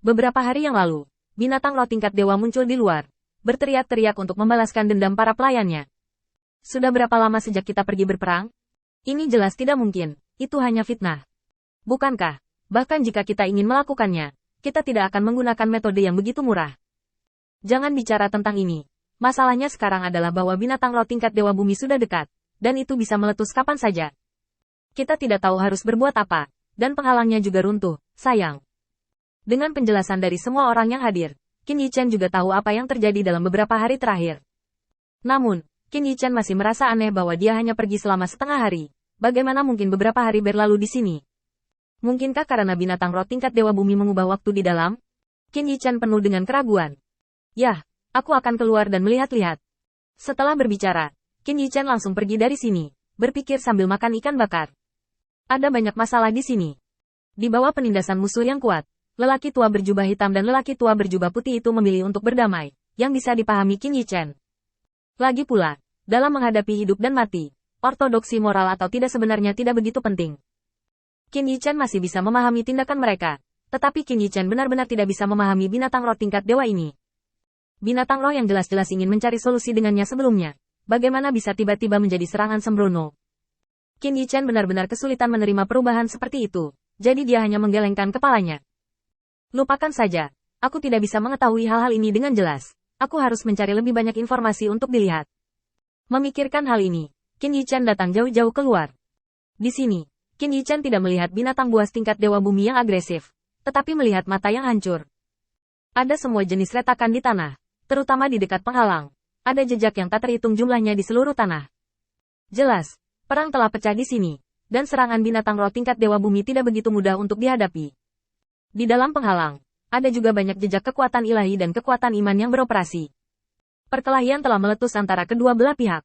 Beberapa hari yang lalu, binatang roh tingkat dewa muncul di luar, berteriak-teriak untuk membalaskan dendam para pelayannya. Sudah berapa lama sejak kita pergi berperang? Ini jelas tidak mungkin, itu hanya fitnah. Bukankah, bahkan jika kita ingin melakukannya, kita tidak akan menggunakan metode yang begitu murah. Jangan bicara tentang ini. Masalahnya sekarang adalah bahwa binatang roh tingkat dewa bumi sudah dekat, dan itu bisa meletus kapan saja. Kita tidak tahu harus berbuat apa, dan penghalangnya juga runtuh, sayang. Dengan penjelasan dari semua orang yang hadir, Qin Yichen juga tahu apa yang terjadi dalam beberapa hari terakhir. Namun, Qin Yichen masih merasa aneh bahwa dia hanya pergi selama setengah hari. Bagaimana mungkin beberapa hari berlalu di sini? Mungkinkah karena binatang roh tingkat dewa bumi mengubah waktu di dalam? Qin Yichen penuh dengan keraguan. Yah, aku akan keluar dan melihat-lihat. Setelah berbicara, Qin Yichen langsung pergi dari sini, berpikir sambil makan ikan bakar. Ada banyak masalah di sini. Di bawah penindasan musuh yang kuat, lelaki tua berjubah hitam dan lelaki tua berjubah putih itu memilih untuk berdamai, yang bisa dipahami Qin Yichen. Lagi pula, dalam menghadapi hidup dan mati, ortodoksi moral atau tidak sebenarnya tidak begitu penting. Qin Yichen masih bisa memahami tindakan mereka, tetapi Qin Yichen benar-benar tidak bisa memahami binatang roh tingkat dewa ini. Binatang roh yang jelas-jelas ingin mencari solusi dengannya sebelumnya, bagaimana bisa tiba-tiba menjadi serangan sembrono? Qin Yichen benar-benar kesulitan menerima perubahan seperti itu, jadi dia hanya menggelengkan kepalanya. Lupakan saja, aku tidak bisa mengetahui hal-hal ini dengan jelas. Aku harus mencari lebih banyak informasi untuk dilihat. Memikirkan hal ini, Qin Yichen datang jauh-jauh keluar. Di sini, Qin Yichen tidak melihat binatang buas tingkat dewa bumi yang agresif, tetapi melihat mata yang hancur. Ada semua jenis retakan di tanah, terutama di dekat penghalang. Ada jejak yang tak terhitung jumlahnya di seluruh tanah. Jelas, perang telah pecah di sini, dan serangan binatang roh tingkat dewa bumi tidak begitu mudah untuk dihadapi. Di dalam penghalang, ada juga banyak jejak kekuatan ilahi dan kekuatan iman yang beroperasi. Perkelahian telah meletus antara kedua belah pihak.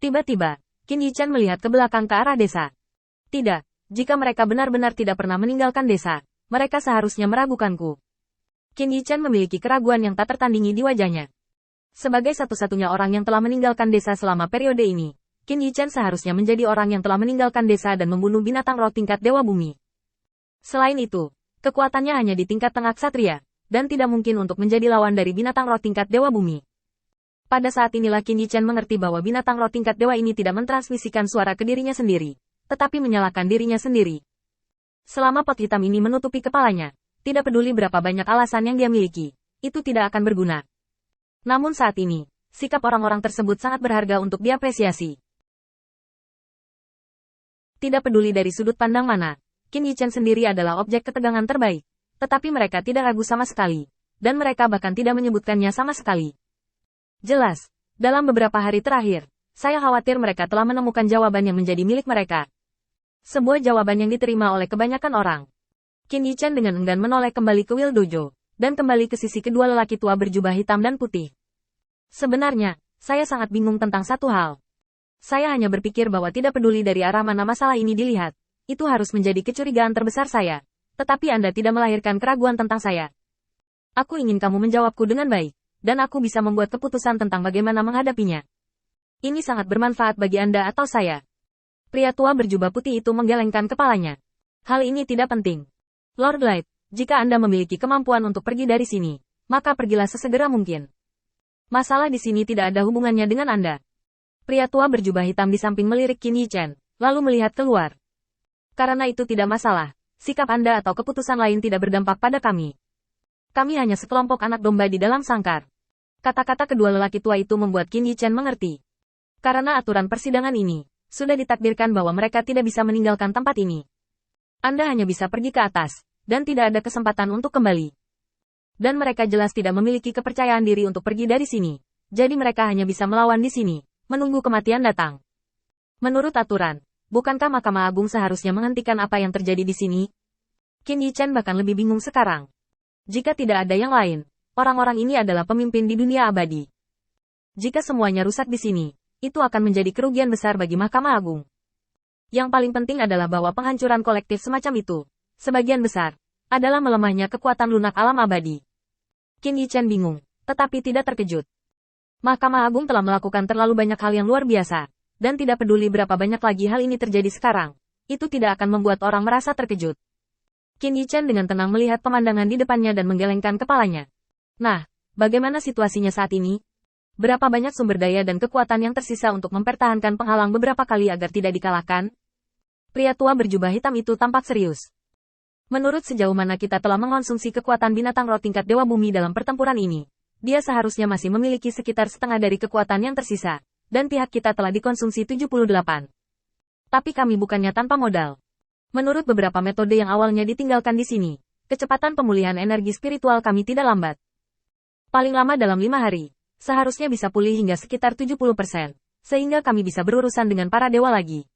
Tiba-tiba, Qin Yichen melihat ke belakang ke arah desa. Tidak, jika mereka benar-benar tidak pernah meninggalkan desa, mereka seharusnya meragukanku. Qin Yichen memiliki keraguan yang tak tertandingi di wajahnya. Sebagai satu-satunya orang yang telah meninggalkan desa selama periode ini, Qin Yichen seharusnya menjadi orang yang telah meninggalkan desa dan membunuh binatang roh tingkat dewa bumi. Selain itu, kekuatannya hanya di tingkat tengah ksatria, dan tidak mungkin untuk menjadi lawan dari binatang roh tingkat dewa bumi. Pada saat inilah Qin Yichen mengerti bahwa binatang roh tingkat dewa ini tidak mentransmisikan suara ke dirinya sendiri, tetapi menyalahkan dirinya sendiri. Selama pot hitam ini menutupi kepalanya, tidak peduli berapa banyak alasan yang dia miliki, itu tidak akan berguna. Namun saat ini, sikap orang-orang tersebut sangat berharga untuk diapresiasi. Tidak peduli dari sudut pandang mana, Qin Yichen sendiri adalah objek ketegangan terbaik, tetapi mereka tidak ragu sama sekali, dan mereka bahkan tidak menyebutkannya sama sekali. Jelas, dalam beberapa hari terakhir, saya khawatir mereka telah menemukan jawaban yang menjadi milik mereka. Sebuah jawaban yang diterima oleh kebanyakan orang. Qin Yichen dengan enggan menoleh kembali ke Will Dojo, dan kembali ke sisi kedua lelaki tua berjubah hitam dan putih. Sebenarnya, saya sangat bingung tentang satu hal. Saya hanya berpikir bahwa tidak peduli dari arah mana masalah ini dilihat, itu harus menjadi kecurigaan terbesar saya. Tetapi Anda tidak melahirkan keraguan tentang saya. Aku ingin kamu menjawabku dengan baik, dan aku bisa membuat keputusan tentang bagaimana menghadapinya. Ini sangat bermanfaat bagi Anda atau saya. Pria tua berjubah putih itu menggelengkan kepalanya. Hal ini tidak penting. Lord Light, jika Anda memiliki kemampuan untuk pergi dari sini, maka pergilah sesegera mungkin. Masalah di sini tidak ada hubungannya dengan Anda. Pria tua berjubah hitam di samping melirik Qin Yichen, lalu melihat keluar. Karena itu tidak masalah, sikap Anda atau keputusan lain tidak berdampak pada kami. Kami hanya sekelompok anak domba di dalam sangkar. Kata-kata kedua lelaki tua itu membuat Qin Yichen mengerti. Karena aturan persidangan ini, sudah ditakdirkan bahwa mereka tidak bisa meninggalkan tempat ini. Anda hanya bisa pergi ke atas, dan tidak ada kesempatan untuk kembali. Dan mereka jelas tidak memiliki kepercayaan diri untuk pergi dari sini. Jadi mereka hanya bisa melawan di sini, menunggu kematian datang. Menurut aturan, bukankah Mahkamah Agung seharusnya menghentikan apa yang terjadi di sini? Qin Yichen bahkan lebih bingung sekarang. Jika tidak ada yang lain, orang-orang ini adalah pemimpin di dunia abadi. Jika semuanya rusak di sini, itu akan menjadi kerugian besar bagi Mahkamah Agung. Yang paling penting adalah bahwa penghancuran kolektif semacam itu, sebagian besar, adalah melemahnya kekuatan lunak alam abadi. Qin Yichen bingung, tetapi tidak terkejut. Mahkamah Agung telah melakukan terlalu banyak hal yang luar biasa, dan tidak peduli berapa banyak lagi hal ini terjadi sekarang, itu tidak akan membuat orang merasa terkejut. Qin Yichen dengan tenang melihat pemandangan di depannya dan menggelengkan kepalanya. Nah, bagaimana situasinya saat ini? Berapa banyak sumber daya dan kekuatan yang tersisa untuk mempertahankan penghalang beberapa kali agar tidak dikalahkan? Pria tua berjubah hitam itu tampak serius. Menurut sejauh mana kita telah mengkonsumsi kekuatan binatang roh tingkat Dewa Bumi dalam pertempuran ini, dia seharusnya masih memiliki sekitar setengah dari kekuatan yang tersisa, dan pihak kita telah dikonsumsi 78. Tapi kami bukannya tanpa modal. Menurut beberapa metode yang awalnya ditinggalkan di sini, kecepatan pemulihan energi spiritual kami tidak lambat. Paling lama dalam 5 hari, seharusnya bisa pulih hingga sekitar 70%, sehingga kami bisa berurusan dengan para dewa lagi.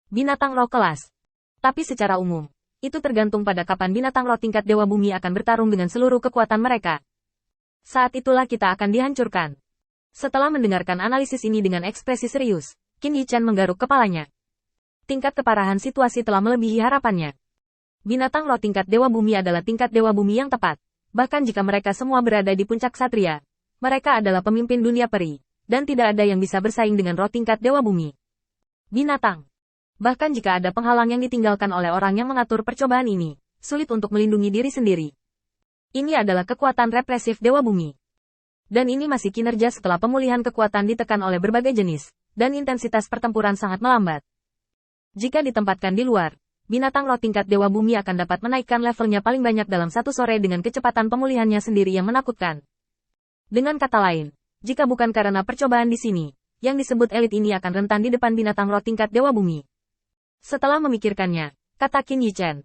Binatang roh kelas. Tapi secara umum, itu tergantung pada kapan binatang roh tingkat Dewa Bumi akan bertarung dengan seluruh kekuatan mereka. Saat itulah kita akan dihancurkan. Setelah mendengarkan analisis ini dengan ekspresi serius, Qin Yichen menggaruk kepalanya. Tingkat keparahan situasi telah melebihi harapannya. Binatang roh tingkat Dewa Bumi adalah tingkat Dewa Bumi yang tepat. Bahkan jika mereka semua berada di puncak Satria, mereka adalah pemimpin dunia peri, dan tidak ada yang bisa bersaing dengan roh tingkat Dewa Bumi. Binatang. Bahkan jika ada penghalang yang ditinggalkan oleh orang yang mengatur percobaan ini, sulit untuk melindungi diri sendiri. Ini adalah kekuatan represif Dewa Bumi. Dan ini masih kinerja setelah pemulihan kekuatan ditekan oleh berbagai jenis, dan intensitas pertempuran sangat melambat. Jika ditempatkan di luar, binatang roh tingkat Dewa Bumi akan dapat menaikkan levelnya paling banyak dalam satu sore dengan kecepatan pemulihannya sendiri yang menakutkan. Dengan kata lain, jika bukan karena percobaan di sini, yang disebut elit ini akan rentan di depan binatang roh tingkat Dewa Bumi. Setelah memikirkannya, kata Qin Yichen.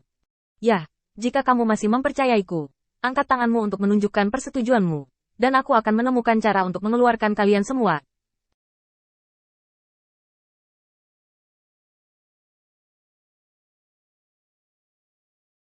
Ya, jika kamu masih mempercayaiku, angkat tanganmu untuk menunjukkan persetujuanmu, dan aku akan menemukan cara untuk mengeluarkan kalian semua,